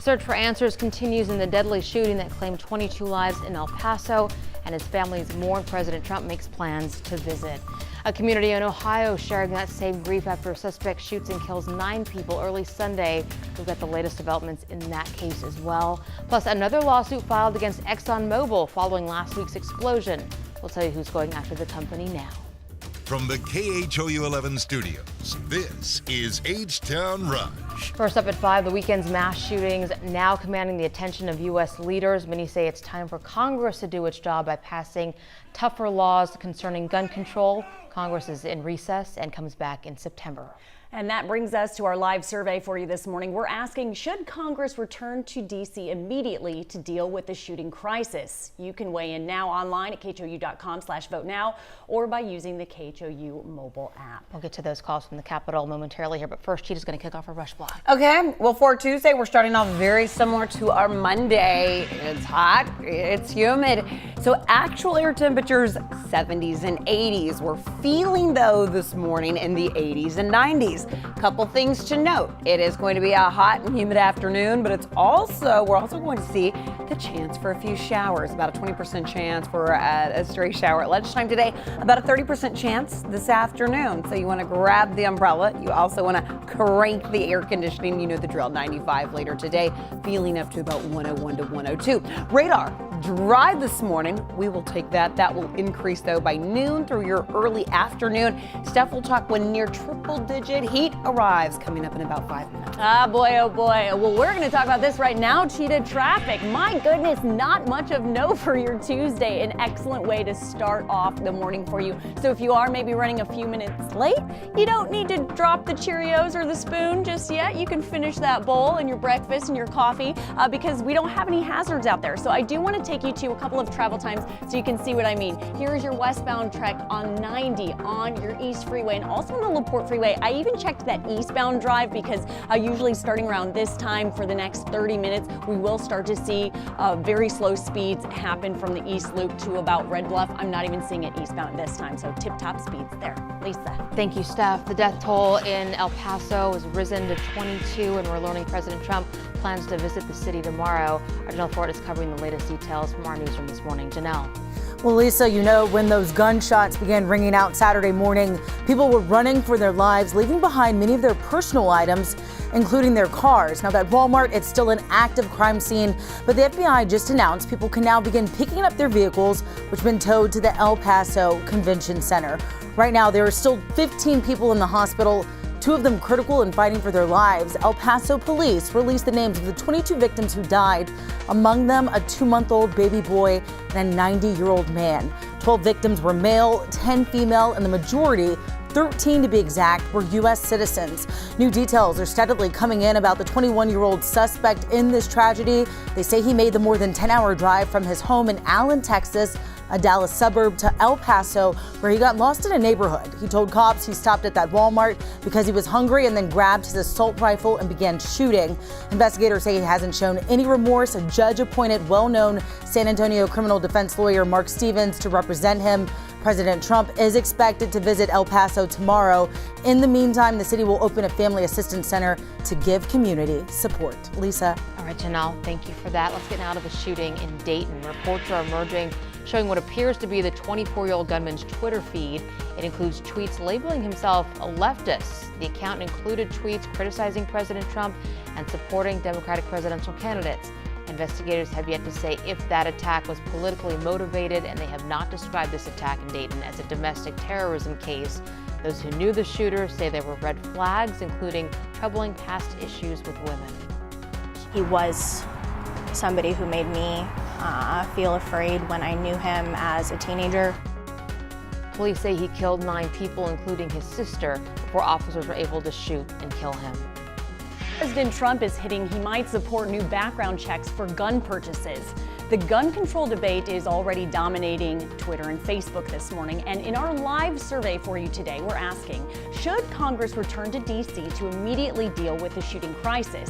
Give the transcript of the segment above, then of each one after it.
search for answers continues in the deadly shooting that claimed 22 lives in El Paso, and as families mourn, President Trump makes plans to visit. A community in Ohio sharing that same grief after a suspect shoots and kills 9 people early Sunday. We've got the latest developments in that case as well. Plus, another lawsuit filed against ExxonMobil following last week's explosion. We'll tell you who's going after the company now. From the KHOU 11 studios, this is H-Town Rush. First up at 5, the weekend's mass shootings now commanding the attention of U.S. leaders. Many say it's time for Congress to do its job by passing tougher laws concerning gun control. Congress is in recess and comes back in September. And that brings us to our live survey for you this morning. We're asking, should Congress return to D.C. immediately to deal with the shooting crisis? You can weigh in now online at khou.com/vote now or by using the KHOU mobile app. We'll get to those calls from the Capitol momentarily here, but first, Cheetah's going to kick off our Rush Block. Okay, well, for Tuesday, we're starting off very similar to our Monday. It's hot, it's humid. So actual air temperatures, 70s and 80s. We're feeling, though, this morning in the 80s and 90s. Couple things to note. It is going to be a hot and humid afternoon, but we're also going to see the chance for a few showers. About a 20% chance for a stray shower at lunchtime today. About a 30% chance this afternoon. So you want to grab the umbrella. You also want to crank the air conditioning. You know the drill. 95 later today. Feeling up to about 101 to 102. Radar dry this morning. We will take that. That will increase though by noon through your early afternoon. Steph will talk when near triple-digit heat arrives coming up in about 5 minutes. Ah, boy, oh boy. Well, we're going to talk about this right now. Cheetah traffic. My goodness, not much of no for your Tuesday. An excellent way to start off the morning for you. So if you are maybe running a few minutes late, you don't need to drop the Cheerios or the spoon just yet. You can finish that bowl and your breakfast and your coffee because we don't have any hazards out there. So I do want to take you to a couple of travel times so you can see what I mean. Here's your westbound trek on 90 on your East Freeway and also on the LaPorte Freeway. I even checked that eastbound drive because usually starting around this time for the next 30 minutes, we will start to see very slow speeds happen from the East Loop to about Red Bluff. I'm not even seeing it eastbound this time, so tip-top speeds there. Lisa. Thank you, Steph. The death toll in El Paso has risen to 22, and we're learning President Trump plans to visit the city tomorrow. Our Janelle Ford is covering the latest details from our newsroom this morning. Janelle. Well, Lisa, you know, when those gunshots began ringing out Saturday morning, people were running for their lives, leaving behind many of their personal items, including their cars. Now, that Walmart, it's still an active crime scene, but the FBI just announced people can now begin picking up their vehicles, which have been towed to the El Paso Convention Center. Right now, there are still 15 people in the hospital, 2 of them critical and fighting for their lives. El Paso police released the names of the 22 victims who died, among them a 2-month-old baby boy and a 90-year-old man. 12 victims were male, 10 female, and the majority, 13 to be exact, were U.S. citizens. New details are steadily coming in about the 21-year-old suspect in this tragedy. They say he made the more than 10-hour drive from his home in Allen, Texas, a Dallas suburb, to El Paso, where he got lost in a neighborhood. He told cops he stopped at that Walmart because he was hungry and then grabbed his assault rifle and began shooting. Investigators say he hasn't shown any remorse. A judge-appointed, well-known San Antonio criminal defense lawyer Mark Stevens to represent him. President Trump is expected to visit El Paso tomorrow. In the meantime, the city will open a family assistance center to give community support. Lisa. All right, Janelle, thank you for that. Let's get out of the shooting in Dayton. Reports are emerging showing what appears to be the 24-year-old gunman's Twitter feed. It includes tweets labeling himself a leftist. The account included tweets criticizing President Trump and supporting Democratic presidential candidates. Investigators have yet to say if that attack was politically motivated, and they have not described this attack in Dayton as a domestic terrorism case. Those who knew the shooter say there were red flags, including troubling past issues with women. He was somebody who made me feel afraid when I knew him as a teenager. Police say he killed 9 people, including his sister, before officers were able to shoot and kill him. President Trump is hinting he might support new background checks for gun purchases. The gun control debate is already dominating Twitter and Facebook this morning, and in our live survey for you today, we're asking, should Congress return to D.C. to immediately deal with the shooting crisis?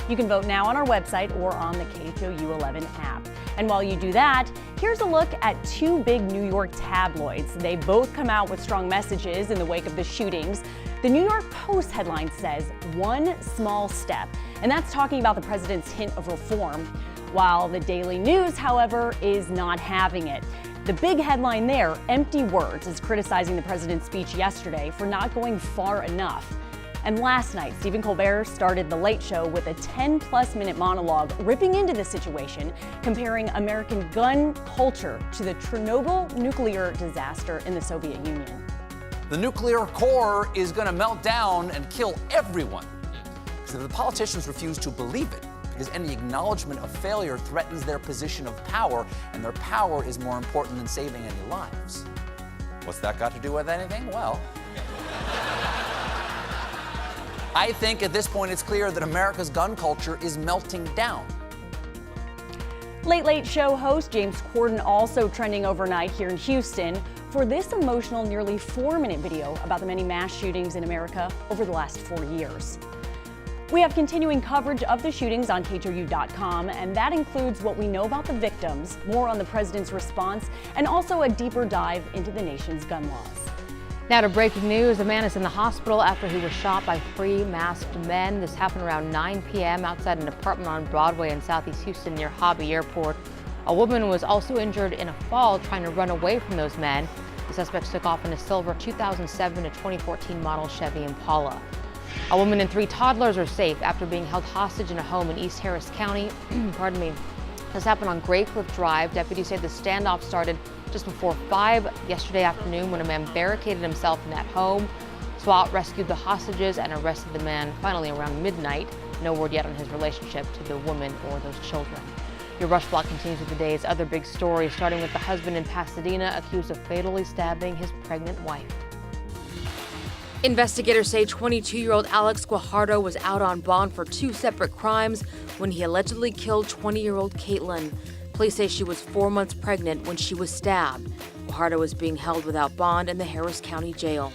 You can vote now on our website or on the KHOU 11 app. And while you do that, here's a look at 2 big New York tabloids. They both come out with strong messages in the wake of the shootings. The New York Post headline says, "One small step," and that's talking about the president's hint of reform, while the Daily News, however, is not having it. The big headline there, "Empty Words," is criticizing the president's speech yesterday for not going far enough. And last night, Stephen Colbert started The Late Show with a 10-plus minute monologue ripping into the situation, comparing American gun culture to the Chernobyl nuclear disaster in the Soviet Union. The nuclear core is going to melt down and kill everyone. So the politicians refuse to believe it, because any acknowledgement of failure threatens their position of power, and their power is more important than saving any lives. What's that got to do with anything? Well, I think at this point it's clear that America's gun culture is melting down. Late Show host James Corden also trending overnight here in Houston for this emotional, nearly 4-minute video about the many mass shootings in America over the last 4 years. We have continuing coverage of the shootings on KHOU.com, and that includes what we know about the victims, more on the president's response, and also a deeper dive into the nation's gun laws. Now to breaking news, a man is in the hospital after he was shot by 3 masked men. This happened around 9 p.m. outside an apartment on Broadway in Southeast Houston near Hobby Airport. A woman was also injured in a fall trying to run away from those men. The suspects took off in a silver 2007 to 2014 model Chevy Impala. A woman and 3 toddlers are safe after being held hostage in a home in East Harris County. Pardon me. This happened on Gray Cliff Drive. Deputies say the standoff started just before 5 yesterday afternoon when a man barricaded himself in that home. SWAT rescued the hostages and arrested the man finally around midnight. No word yet on his relationship to the woman or those children. Your Rush Block continues with the day's other big stories, starting with the husband in Pasadena accused of fatally stabbing his pregnant wife. Investigators say 22-year-old Alex Guajardo was out on bond for 2 separate crimes when he allegedly killed 20-year-old Caitlin. Police say she was 4 months pregnant when she was stabbed. Guajardo is being held without bond in the Harris County Jail.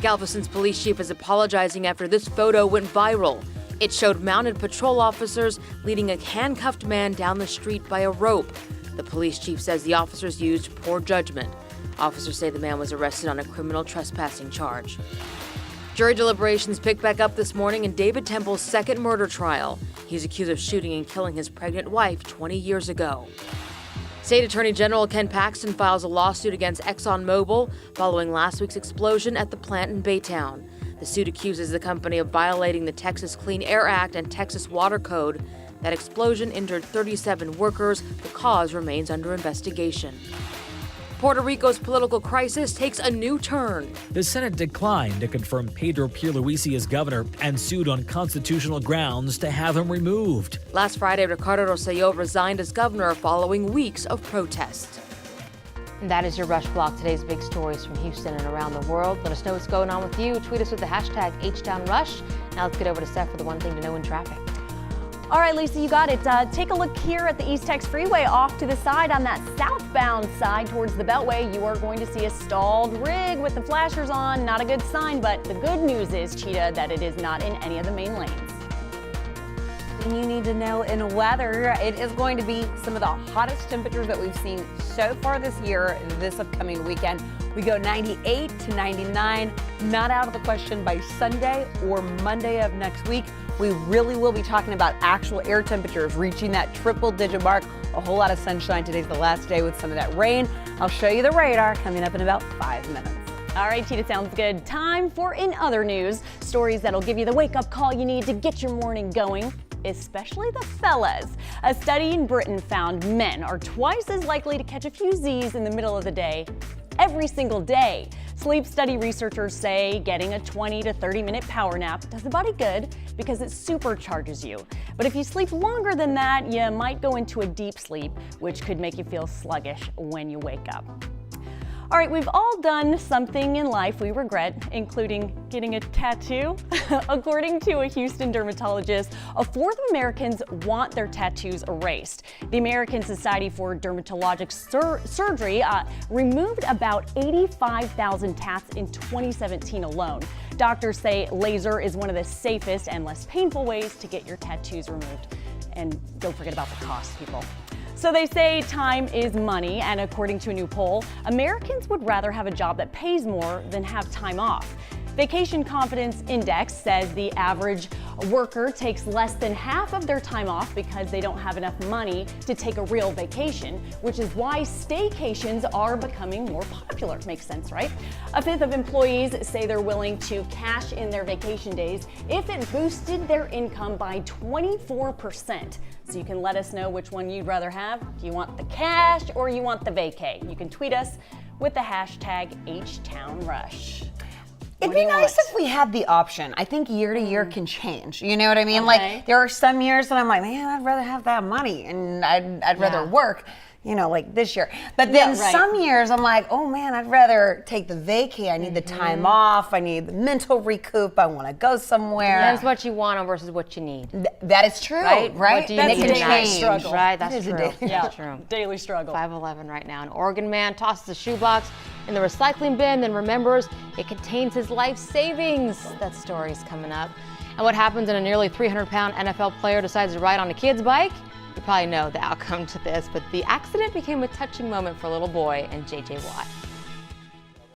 Galveston's police chief is apologizing after this photo went viral. It showed mounted patrol officers leading a handcuffed man down the street by a rope. The police chief says the officers used poor judgment. Officers say the man was arrested on a criminal trespassing charge. Jury deliberations picked back up this morning in David Temple's second murder trial. He's accused of shooting and killing his pregnant wife 20 years ago. State Attorney General Ken Paxton files a lawsuit against ExxonMobil following last week's explosion at the plant in Baytown. The suit accuses the company of violating the Texas Clean Air Act and Texas Water Code. That explosion injured 37 workers. The cause remains under investigation. Puerto Rico's political crisis takes a new turn. The Senate declined to confirm Pedro Pierluisi as governor and sued on constitutional grounds to have him removed. Last Friday, Ricardo Rosselló resigned as governor following weeks of protests. And that is your Rush Block. Today's big stories from Houston and around the world. Let us know what's going on with you. Tweet us with the hashtag HTownRush. Now let's get over to Steph for the one thing to know in traffic. All right, Lisa, you got it. Take a look here at the East Tex Freeway off to the side on that southbound side towards the Beltway. You are going to see a stalled rig with the flashers on. Not a good sign, but the good news is, Cheetah, that it is not in any of the main lanes. And you need to know in weather, it is going to be some of the hottest temperatures that we've seen so far this year, this upcoming weekend. We go 98 to 99, not out of the question by Sunday or Monday of next week. We really will be talking about actual air temperatures reaching that triple-digit mark. A whole lot of sunshine. Today's the last day with some of that rain. I'll show you the radar coming up in about 5 minutes. All right, Cheetah, sounds good. Time for In Other News, stories that'll give you the wake-up call you need to get your morning going, especially the fellas. A study in Britain found men are twice as likely to catch a few Z's in the middle of the day every single day. Sleep study researchers say getting a 20 to 30-minute power nap does the body good because it supercharges you. But if you sleep longer than that, you might go into a deep sleep, which could make you feel sluggish when you wake up. All right, we've all done something in life we regret, including getting a tattoo. According to a Houston dermatologist, a fourth of Americans want their tattoos erased. The American Society for Dermatologic Surgery removed about 85,000 tats in 2017 alone. Doctors say laser is one of the safest and less painful ways to get your tattoos removed. And don't forget about the cost, people. So they say time is money, and according to a new poll, Americans would rather have a job that pays more than have time off. Vacation Confidence Index says the average worker takes less than half of their time off because they don't have enough money to take a real vacation, which is why staycations are becoming more popular. Makes sense, right? A fifth of employees say they're willing to cash in their vacation days if it boosted their income by 24%. So you can let us know which one you'd rather have. Do you want the cash or you want the vacay? You can tweet us with the hashtag HTownRush. It'd be nice if we had the option. I think year to year can change. You know what I mean? Okay. Like there are some years that I'm like, man, I'd rather have that money and I'd rather work. You know, like this year. But then some years I'm like, oh man, I'd rather take the vacay. I need the time off. I need the mental recoup. I want to go somewhere. Depends what you want versus what you need. That is true, right? What do you That's need a in daily life? struggle. Right, that's It is a true. daily- That's true. Daily struggle. 5:11 right now. An Oregon man tosses a shoebox in the recycling bin, then remembers it contains his life savings. That story's coming up. And what happens when a nearly 300-pound NFL player decides to ride on a kid's bike? You probably know the outcome to this, but the accident became a touching moment for a little boy and JJ Watt.